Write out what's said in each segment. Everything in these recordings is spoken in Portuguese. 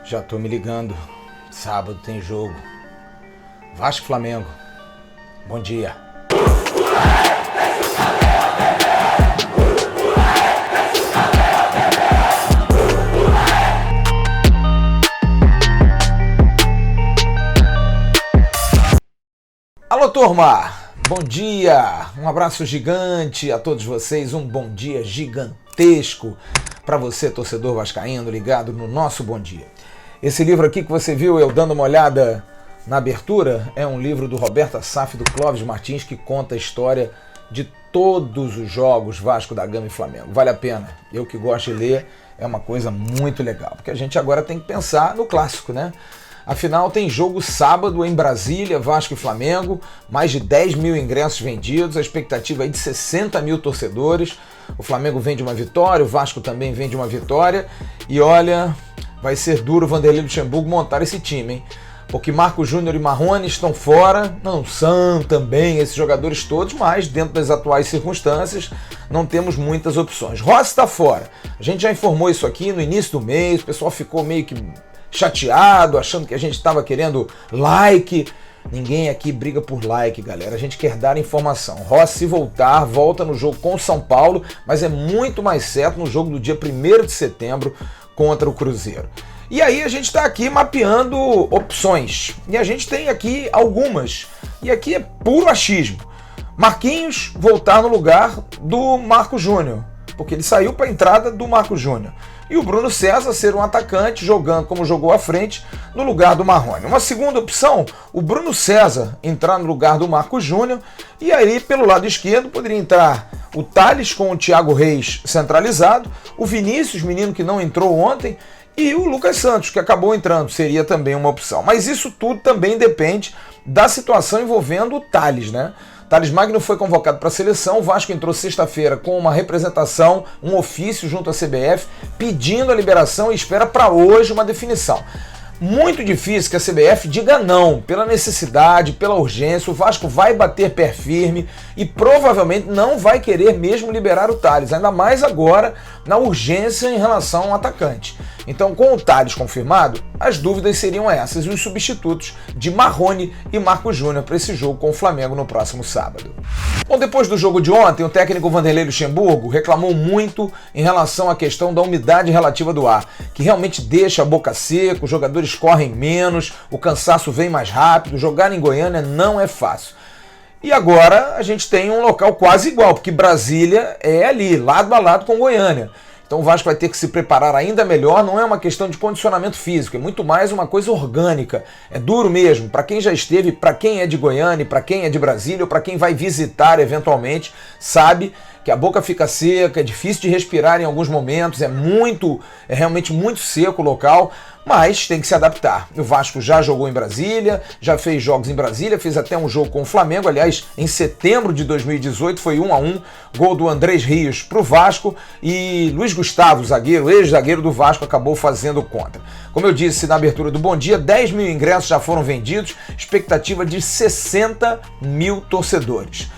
Já tô me ligando. Sábado tem jogo. Vasco e Flamengo. Bom dia. Alô, turma! Bom dia! Um abraço gigante a todos vocês, um bom dia gigantesco para você, torcedor vascaíno, ligado no nosso Bom Dia. Esse livro aqui que você viu eu dando uma olhada na abertura é um livro do Roberto Assaf e do Clóvis Martins que conta a história de todos os jogos Vasco da Gama e Flamengo. Vale a pena. Eu que gosto de ler, é uma coisa muito legal, porque a gente agora tem que pensar no clássico, né? Afinal, tem jogo sábado em Brasília, Vasco e Flamengo, mais de 10 mil ingressos vendidos, a expectativa é de 60 mil torcedores. O Flamengo vem de uma vitória, o Vasco também vem de uma vitória. E olha, vai ser duro o Vanderlei Luxemburgo montar esse time, hein? Porque Marcos Júnior e Marrone estão fora, não são também esses jogadores todos, mas dentro das atuais circunstâncias não temos muitas opções. Rossi está fora, a gente já informou isso aqui no início do mês, o pessoal ficou meio que chateado, achando que a gente estava querendo like. Ninguém aqui briga por like, galera. A gente quer dar informação. Rossi, se voltar, volta no jogo com o São Paulo, mas é muito mais certo no jogo do dia 1º de setembro contra o Cruzeiro. E aí a gente está aqui mapeando opções. E a gente tem aqui algumas. E aqui é puro achismo. Marquinhos voltar no lugar do Marcos Júnior, porque ele saiu para a entrada do Marcos Júnior. E o Bruno César ser um atacante, jogando como jogou à frente, no lugar do Marrone. Uma segunda opção, o Bruno César entrar no lugar do Marcos Júnior, e aí pelo lado esquerdo poderia entrar o Thales com o Thiago Reis centralizado, o Vinícius, menino que não entrou ontem, e o Lucas Santos, que acabou entrando, seria também uma opção. Mas isso tudo também depende da situação envolvendo o Thales, né? Thales Magno foi convocado para a seleção, o Vasco entrou sexta-feira com uma representação, um ofício junto à CBF, pedindo a liberação e espera para hoje uma definição. Muito difícil que a CBF diga não, pela necessidade, pela urgência, o Vasco vai bater pé firme e provavelmente não vai querer mesmo liberar o Thales, ainda mais agora na urgência em relação ao atacante. Então, com o Thales confirmado, as dúvidas seriam essas e os substitutos de Marrone e Marcos Júnior para esse jogo com o Flamengo no próximo sábado. Bom, depois do jogo de ontem, o técnico Vanderlei Luxemburgo reclamou muito em relação à questão da umidade relativa do ar, que realmente deixa a boca seca, os jogadores correm menos, o cansaço vem mais rápido, jogar em Goiânia não é fácil. E agora a gente tem um local quase igual, porque Brasília é ali, lado a lado com Goiânia. Então o Vasco vai ter que se preparar ainda melhor, não é uma questão de condicionamento físico, é muito mais uma coisa orgânica. É duro mesmo, para quem já esteve, para quem é de Goiânia, para quem é de Brasília, ou para quem vai visitar eventualmente, sabe que a boca fica seca, é difícil de respirar em alguns momentos, é realmente muito seco o local, mas tem que se adaptar. O Vasco já jogou em Brasília, já fez jogos em Brasília, fez até um jogo com o Flamengo, aliás, em setembro de 2018 foi 1-1, gol do Andrés Rios para o Vasco e Luiz Gustavo, zagueiro, ex-zagueiro do Vasco, acabou fazendo contra. Como eu disse na abertura do Bom Dia, 10 mil ingressos já foram vendidos, expectativa de 60 mil torcedores.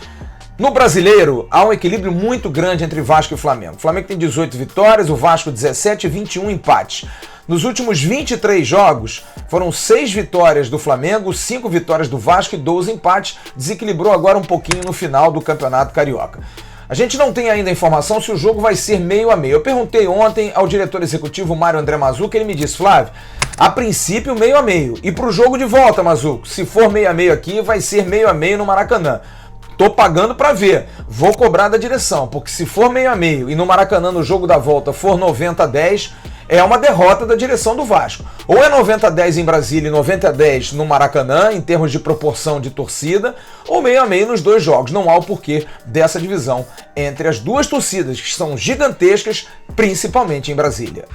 No Brasileiro, há um equilíbrio muito grande entre Vasco e Flamengo. O Flamengo tem 18 vitórias, o Vasco 17 e 21 empates. Nos últimos 23 jogos, foram 6 vitórias do Flamengo, 5 vitórias do Vasco e 12 empates. Desequilibrou agora um pouquinho no final do Campeonato Carioca. A gente não tem ainda informação se o jogo vai ser meio a meio. Eu perguntei ontem ao diretor executivo Mário André Mazzucchi, ele me disse, Flávio, a princípio meio a meio. E para o jogo de volta, Mazzucchi, se for meio a meio aqui, vai ser meio a meio no Maracanã. Tô pagando para ver, vou cobrar da direção, porque se for meio a meio e no Maracanã no jogo da volta for 90-10, é uma derrota da direção do Vasco. Ou é 90-10 em Brasília e 90-10 no Maracanã, em termos de proporção de torcida, ou meio a meio nos dois jogos. Não há o porquê dessa divisão entre as duas torcidas, que são gigantescas, principalmente em Brasília.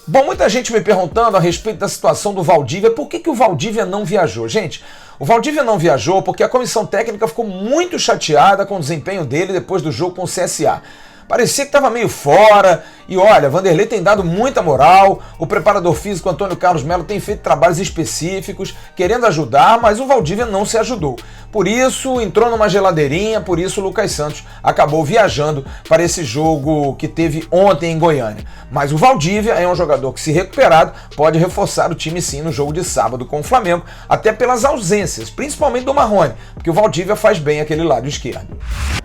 Bom, muita gente me perguntando a respeito da situação do Valdívia, por que o Valdívia não viajou? Gente, o Valdívia não viajou porque a comissão técnica ficou muito chateada com o desempenho dele depois do jogo com o CSA. parecia que estava meio fora. E olha, Vanderlei tem dado muita moral, o preparador físico Antônio Carlos Melo tem feito trabalhos específicos, querendo ajudar, mas o Valdívia não se ajudou. Por isso, entrou numa geladeirinha, por isso o Lucas Santos acabou viajando para esse jogo que teve ontem em Goiânia. Mas o Valdívia é um jogador que, se recuperado, pode reforçar o time sim no jogo de sábado com o Flamengo, até pelas ausências, principalmente do Marrone, porque o Valdívia faz bem aquele lado esquerdo.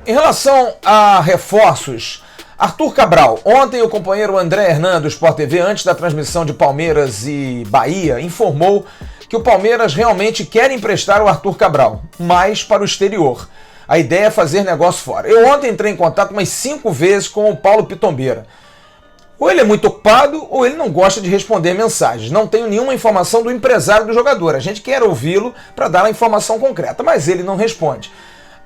Em relação a reforços, Arthur Cabral. Ontem o companheiro André Hernan do Sport TV, antes da transmissão de Palmeiras e Bahia, informou que o Palmeiras realmente quer emprestar o Arthur Cabral, mas para o exterior. A ideia é fazer negócio fora. Eu ontem entrei em contato umas 5 vezes com o Paulo Pitombeira. Ou ele é muito ocupado ou ele não gosta de responder mensagens. Não tenho nenhuma informação do empresário do jogador. A gente quer ouvi-lo para dar a informação concreta, mas ele não responde.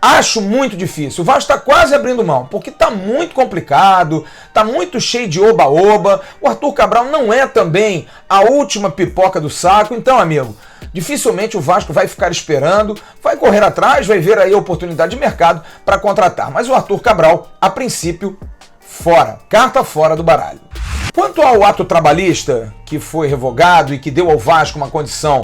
Acho muito difícil. O Vasco está quase abrindo mão, porque está muito complicado, está muito cheio de oba-oba. O Arthur Cabral não é também a última pipoca do saco. Então, amigo, dificilmente o Vasco vai ficar esperando, vai correr atrás, vai ver aí a oportunidade de mercado para contratar. Mas o Arthur Cabral, a princípio, fora. Carta fora do baralho. Quanto ao ato trabalhista que foi revogado e que deu ao Vasco uma condição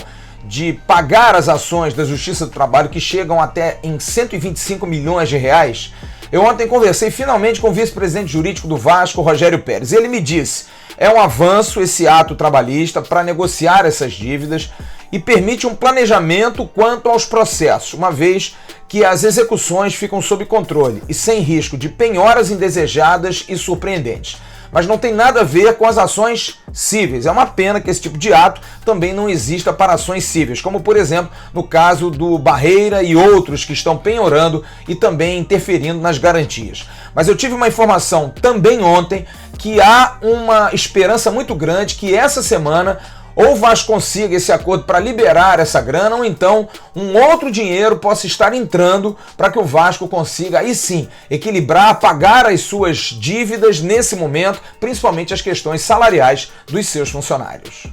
de pagar as ações da Justiça do Trabalho que chegam até em 125 milhões de reais, eu ontem conversei finalmente com o vice-presidente jurídico do Vasco, Rogério Pérez. Ele me disse, é um avanço esse ato trabalhista para negociar essas dívidas e permite um planejamento quanto aos processos, uma vez que as execuções ficam sob controle e sem risco de penhoras indesejadas e surpreendentes. Mas não tem nada a ver com as ações cíveis. É uma pena que esse tipo de ato também não exista para ações cíveis, como por exemplo no caso do Barreira e outros que estão penhorando e também interferindo nas garantias. Mas eu tive uma informação também ontem que há uma esperança muito grande que essa semana ou o Vasco consiga esse acordo para liberar essa grana, ou então um outro dinheiro possa estar entrando para que o Vasco consiga, aí sim, equilibrar, pagar as suas dívidas nesse momento, principalmente as questões salariais dos seus funcionários.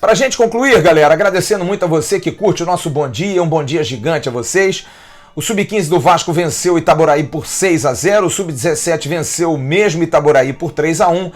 Para a gente concluir, galera, agradecendo muito a você que curte o nosso Bom Dia, um bom dia gigante a vocês. O Sub-15 do Vasco venceu o Itaboraí por 6-0, o Sub-17 venceu o mesmo Itaboraí por 3-1,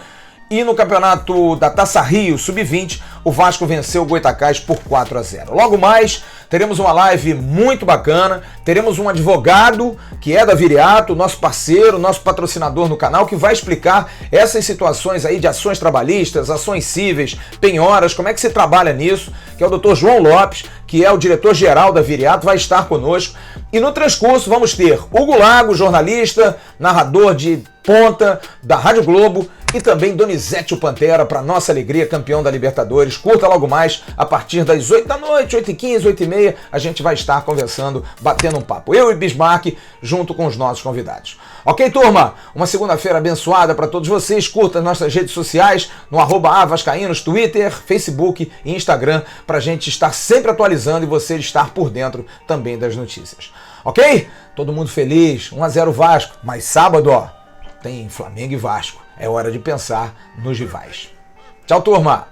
e no campeonato da Taça Rio, Sub-20, o Vasco venceu o Goitacás por 4-0. Logo mais, teremos uma live muito bacana, teremos um advogado que é da Viriato, nosso parceiro, nosso patrocinador no canal, que vai explicar essas situações aí de ações trabalhistas, ações cíveis, penhoras, como é que se trabalha nisso, que é o Dr. João Lopes, que é o diretor-geral da Viriato, vai estar conosco. E no transcurso vamos ter Hugo Lago, jornalista, narrador de ponta da Rádio Globo, e também Donizete o Pantera, para nossa alegria, campeão da Libertadores. Curta logo mais, a partir das 8 da noite, 8h15, 8h30, a gente vai estar conversando, batendo um papo. Eu e Bismarck, junto com os nossos convidados. Ok, turma? Uma segunda-feira abençoada para todos vocês. Curta nossas redes sociais no @avascaínos, Twitter, Facebook e Instagram, para a gente estar sempre atualizando e você estar por dentro também das notícias. Ok? Todo mundo feliz, 1-0 Vasco, mas sábado, ó, tem Flamengo e Vasco. É hora de pensar nos rivais. Tchau, turma!